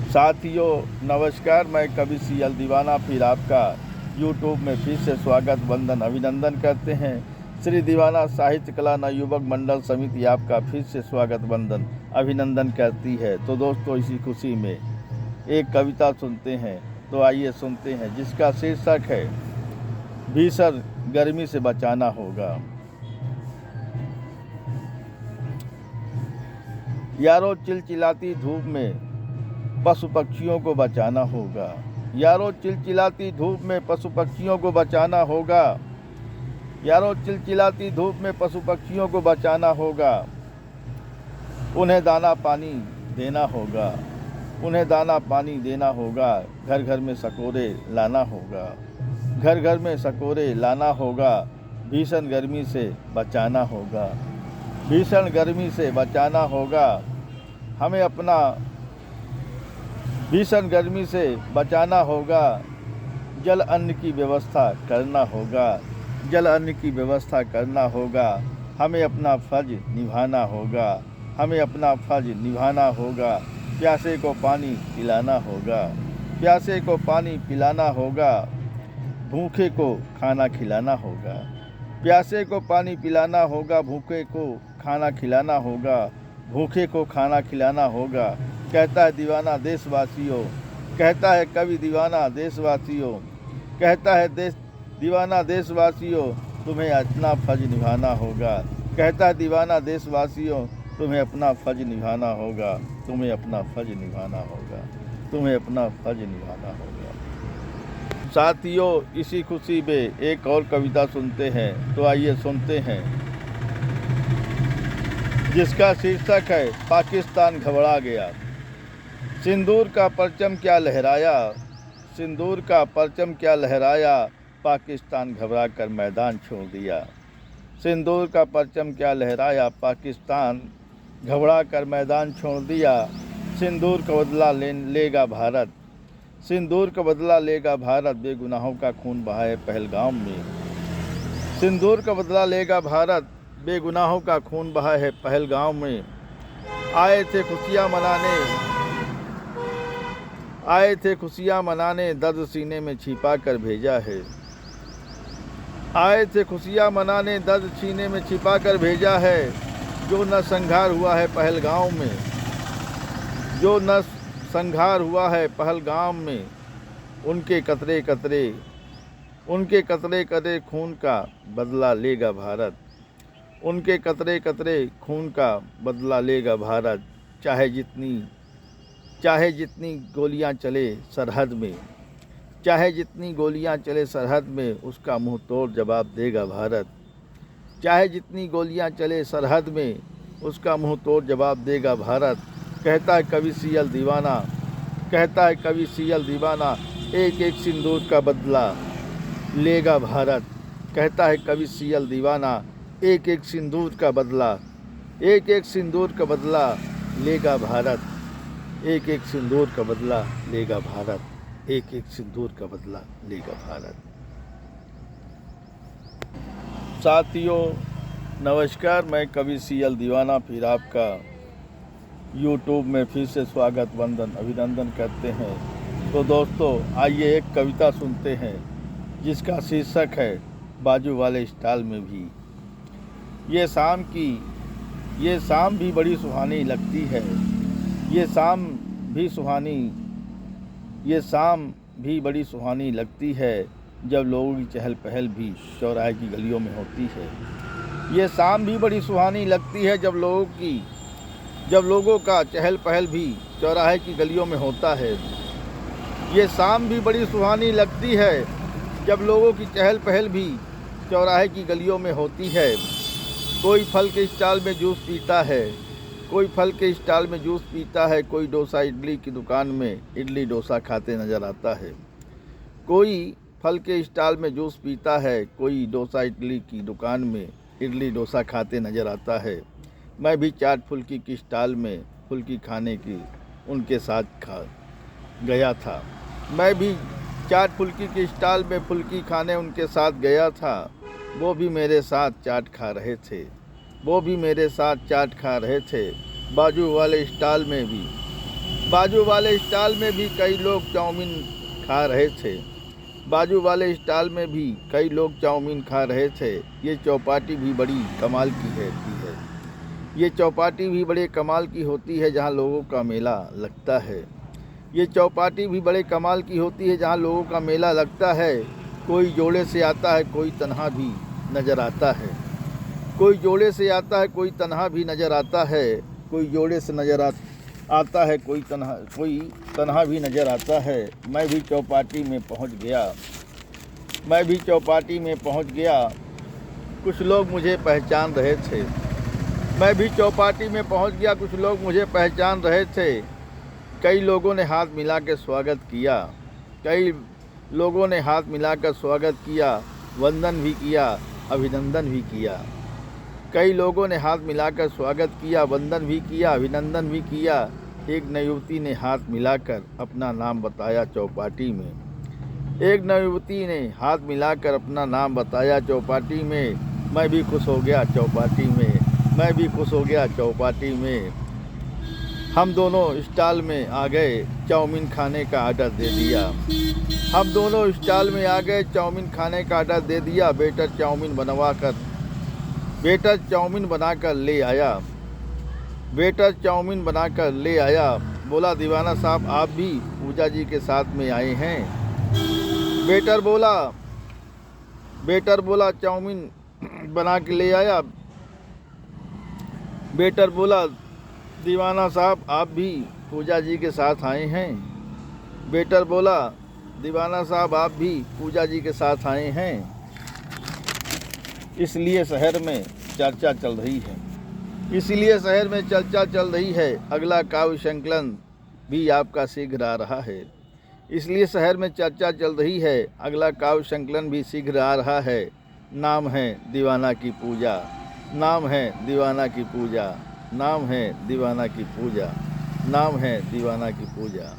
साथियों नमस्कार, मैं कवि सीएल दीवाना फिर आपका यूट्यूब में फिर से स्वागत वंदन अभिनंदन करते हैं। श्री दीवाना साहित्य कला नवयुवक मंडल समिति आपका फिर से स्वागत वंदन अभिनंदन करती है। तो दोस्तों, इसी खुशी में एक कविता सुनते हैं। तो आइए सुनते हैं, जिसका शीर्षक है भीषण गर्मी से बचाना होगा। यारों, चिलचिलाती धूप में पशु पक्षियों को बचाना होगा। यारों, चिलचिलाती धूप में पशु पक्षियों को बचाना होगा। यारों, चिलचिलाती धूप में पशु पक्षियों को बचाना होगा। उन्हें दाना पानी देना होगा। उन्हें दाना पानी देना होगा। घर घर में सकोरे लाना होगा। घर घर में सकोरे लाना होगा। भीषण गर्मी से बचाना होगा। भीषण गर्मी से बचाना होगा। हमें अपना भीषण गर्मी से बचाना होगा। जल अन्न की व्यवस्था करना होगा। जल अन्न की व्यवस्था करना होगा। हमें अपना फर्ज निभाना होगा। हमें अपना फर्ज निभाना होगा। प्यासे को पानी पिलाना होगा। प्यासे को पानी पिलाना होगा। भूखे को खाना खिलाना होगा। प्यासे को पानी पिलाना होगा। भूखे को खाना खिलाना होगा। भूखे को खाना खिलाना होगा। कहता है दीवाना देशवासियों, कहता है कवि दीवाना देशवासियों, कहता है दीवाना देशवासियों, तुम्हें अपना फर्ज निभाना होगा। कहता है दीवाना देशवासियों, तुम्हें अपना फर्ज निभाना होगा। तुम्हें अपना फर्ज निभाना होगा। तुम्हें अपना फर्ज निभाना होगा। साथियों, इसी खुशी में एक और कविता सुनते हैं। तो आइए सुनते हैं, जिसका शीर्षक है पाकिस्तान घबरा गया। सिंदूर का परचम क्या लहराया। सिंदूर का परचम क्या लहराया। पाकिस्तान घबरा कर मैदान छोड़ दिया। सिंदूर का परचम क्या लहराया। पाकिस्तान घबरा कर मैदान छोड़ दिया। सिंदूर का बदला लेगा भारत। सिंदूर का बदला लेगा भारत। बेगुनाहों का खून बहा है पहलगाम में। सिंदूर का बदला लेगा भारत। बेगुनाहों का खून बहा है पहलगाम में। आए थे खुशियाँ मनाने, दर्द सीने में छिपा कर भेजा है। आए थे खुशियाँ मनाने, दर्द सीने में छिपा कर भेजा है। जो न संघार हुआ है पहलगाम में, जो न संघार हुआ है पहलगाम में, उनके कतरे कतरे खून का बदला लेगा भारत। उनके कतरे कतरे खून का बदला लेगा भारत। चाहे जितनी गोलियां चले सरहद में, चाहे जितनी गोलियां चले सरहद में, उसका मुंह तोड़ जवाब देगा भारत। चाहे जितनी गोलियां चले सरहद में, उसका मुंह तोड़ जवाब देगा भारत। कहता है कवि सीएल दीवाना, कहता है कवि सीएल दीवाना, एक एक सिंदूर का बदला लेगा भारत। कहता है कवि सीएल दीवाना, एक एक सिंदूर का बदला, एक एक सिंदूर का बदला लेगा भारत। एक एक सिंदूर का बदला लेगा भारत। एक एक सिंदूर का बदला लेगा भारत। साथियों नमस्कार, मैं कवि सीएल दीवाना फिर आपका यूट्यूब में फिर से स्वागत वंदन अभिनंदन करते हैं। तो दोस्तों, आइए एक कविता सुनते हैं, जिसका शीर्षक है बाजू वाले स्टाल में भी। ये शाम भी बड़ी सुहानी लगती है। ये शाम भी बड़ी सुहानी लगती है, जब लोगों की चहल पहल भी चौराहे की गलियों में होती है। ये शाम भी बड़ी सुहानी लगती है, जब लोगों का चहल पहल भी चौराहे की गलियों में होता है। ये शाम भी बड़ी सुहानी लगती है, जब लोगों की चहल पहल भी चौराहे की गलियों में होती है। कोई फल के स्टॉल में जूस पीता है, कोई फल के स्टॉल में जूस पीता है। कोई डोसा इडली की दुकान में इडली डोसा खाते नज़र आता है। कोई फल के स्टॉल में जूस पीता है, कोई डोसा इडली की दुकान में इडली डोसा खाते नज़र आता है। मैं भी चाट फुल्की की स्टॉल में फुल्की खाने की उनके साथ गया था। मैं भी चाट फुल्की के स्टॉल में फुल्की खाने उनके साथ गया था। वो भी मेरे साथ चाट खा रहे थे। वो भी मेरे साथ चाट खा रहे थे। बाजू वाले स्टॉल में भी बाजू वाले स्टॉल में भी कई लोग चाउमीन खा रहे थे। बाजू वाले स्टॉल में भी कई लोग चाउमीन खा रहे थे। ये चौपाटी भी बड़ी कमाल की है। ये चौपाटी भी बड़े कमाल की होती है जहाँ लोगों का मेला लगता है। ये चौपाटी भी बड़े कमाल की होती है जहाँ लोगों का मेला लगता है। कोई जोड़े से आता है, कोई तन्हा भी नज़र आता है। कोई जोड़े से आता है, कोई तन्हा भी नज़र आता है। कोई जोड़े से नज़र आता है, कोई तन्हा भी नज़र आता है। मैं भी चौपाटी में पहुंच गया। कुछ लोग मुझे पहचान रहे थे। मैं भी चौपाटी में पहुंच गया। कुछ लोग मुझे पहचान रहे थे। कई लोगों ने हाथ मिलाकर स्वागत किया। वंदन भी किया, अभिनंदन भी किया। कई लोगों ने हाथ मिलाकर स्वागत किया, वंदन भी किया, अभिनंदन भी किया। एक नवयुवती ने हाथ मिलाकर अपना नाम बताया चौपाटी में। मैं भी खुश हो गया चौपाटी में। हम दोनों स्टॉल में आ गए, चाउमीन खाने का ऑर्डर दे दिया। वेटर चाउमीन बनाकर ले आया। बोला, दीवाना साहब आप भी पूजा जी के साथ में आए हैं। वेटर बोला चाउमीन बना के ले आया। वेटर बोला, दीवाना साहब आप भी पूजा जी के साथ आए हैं। वेटर बोला, दीवाना साहब आप भी पूजा जी के साथ आए हैं। इसलिए शहर में चर्चा चल रही है। अगला काव्य संकलन भी आपका शीघ्र आ रहा है। नाम है दीवाना की पूजा।